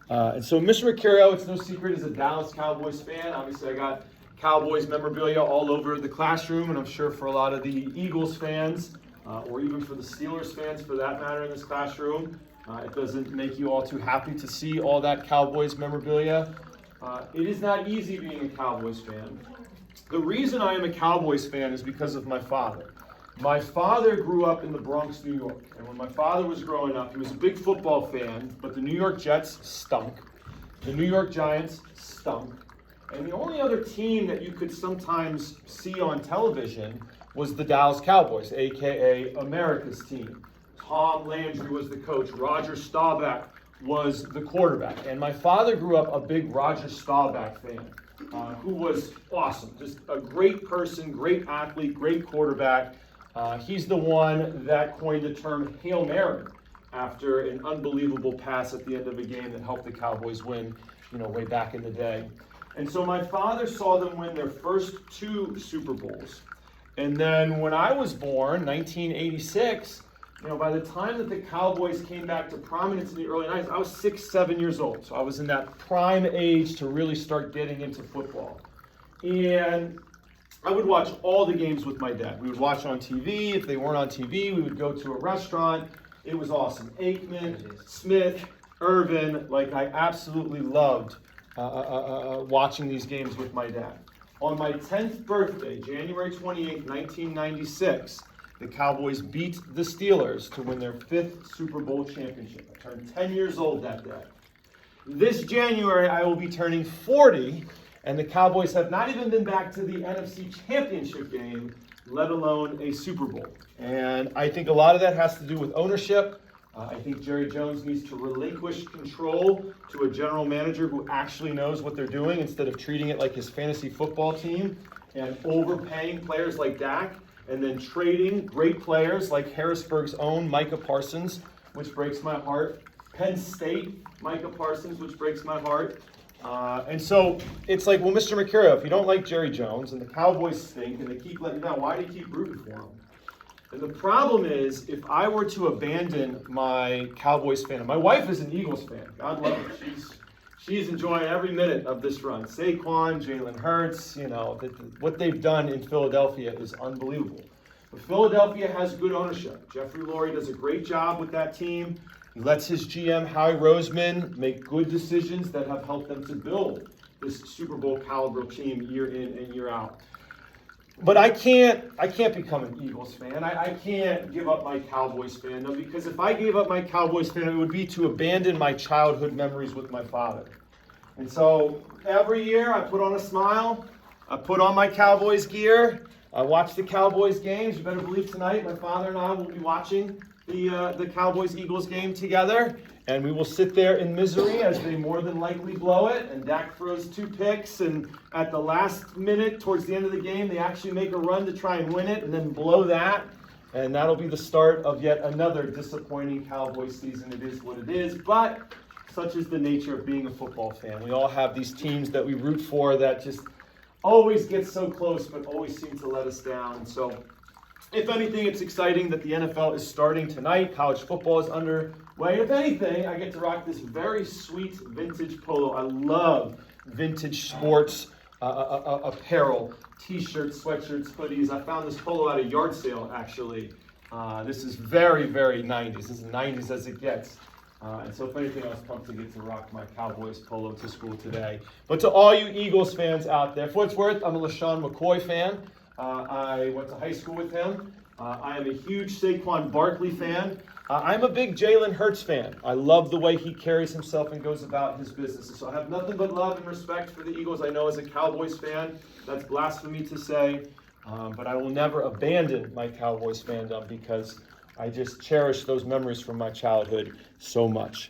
And so Mr. Mercurio, it's no secret, is a Dallas Cowboys fan. Obviously, I got Cowboys memorabilia all over the classroom, and I'm sure for a lot of the Eagles fans, or even for the Steelers fans for that matter in this classroom, it doesn't make you all too happy to see all that Cowboys memorabilia. It is not easy being a Cowboys fan. The reason I am a Cowboys fan is because of my father. My father grew up in the Bronx, New York, and when my father was growing up, he was a big football fan, but the New York Jets stunk. The New York Giants stunk. And the only other team that you could sometimes see on television was the Dallas Cowboys, aka America's team. Tom Landry was the coach. Roger Staubach was the quarterback. And my father grew up a big Roger Staubach fan, who was awesome. Just a great person, great athlete, great quarterback. He's the one that coined the term Hail Mary after an unbelievable pass at the end of a game that helped the Cowboys win, way back in the day. And so my father saw them win their first 2 Super Bowls. And then when I was born, 1986, by the time that the Cowboys came back to prominence in the early 90s, I was 6, 7 years old. So I was in that prime age to really start getting into football. And I would watch all the games with my dad. We would watch on TV. If they weren't on TV, we would go to a restaurant. It was awesome. Aikman, Smith, Irvin, I absolutely loved watching these games with my dad. On my 10th birthday, January 28, 1996, the Cowboys beat the Steelers to win their 5th Super Bowl championship. I turned 10 years old that day. This January, I will be turning 40, and the Cowboys have not even been back to the NFC Championship game, let alone a Super Bowl. And I think a lot of that has to do with ownership. I think Jerry Jones needs to relinquish control to a general manager who actually knows what they're doing instead of treating it like his fantasy football team and overpaying players like Dak and then trading great players like Harrisburg's own Micah Parsons, which breaks my heart. Penn State, Micah Parsons, which breaks my heart. And so it's like, well, Mr. Mercurio, if you don't like Jerry Jones and the Cowboys stink and they keep letting you down, why do you keep rooting for him? And the problem is, if I were to abandon my Cowboys fan, my wife is an Eagles fan. God love her. She's enjoying every minute of this run. Saquon, Jalen Hurts, what they've done in Philadelphia is unbelievable. But Philadelphia has good ownership. Jeffrey Lurie does a great job with that team. He lets his GM, Howie Roseman, make good decisions that have helped them to build this Super Bowl caliber team year in and year out. But I can't become an Eagles fan. I can't give up my Cowboys fandom, because if I gave up my Cowboys fandom, it would be to abandon my childhood memories with my father. And so every year I put on a smile, I put on my Cowboys gear, I watch the Cowboys games. You better believe tonight my father and I will be watching the Cowboys-Eagles game together, and we will sit there in misery as they more than likely blow it, and Dak throws 2 picks, and at the last minute, towards the end of the game, they actually make a run to try and win it, and then blow that, and that'll be the start of yet another disappointing Cowboys season. It is what it is, but such is the nature of being a football fan. We all have these teams that we root for that just always get so close, but always seem to let us down. So if anything, it's exciting that the NFL is starting tonight. College football is underway. If anything, I get to rock this very sweet vintage polo. I love vintage sports apparel, t-shirts, sweatshirts, hoodies. I found this polo at a yard sale, actually. This is very, very 90s. This is 90s as it gets. And so if anything, I was pumped to get to rock my Cowboys polo to school today. But to all you Eagles fans out there, for what it's worth, I'm a LaShawn McCoy fan. I went to high school with him. I am a huge Saquon Barkley fan. I'm a big Jalen Hurts fan. I love the way he carries himself and goes about his business. So I have nothing but love and respect for the Eagles. I know as a Cowboys fan, that's blasphemy to say, but I will never abandon my Cowboys fandom because I just cherish those memories from my childhood so much.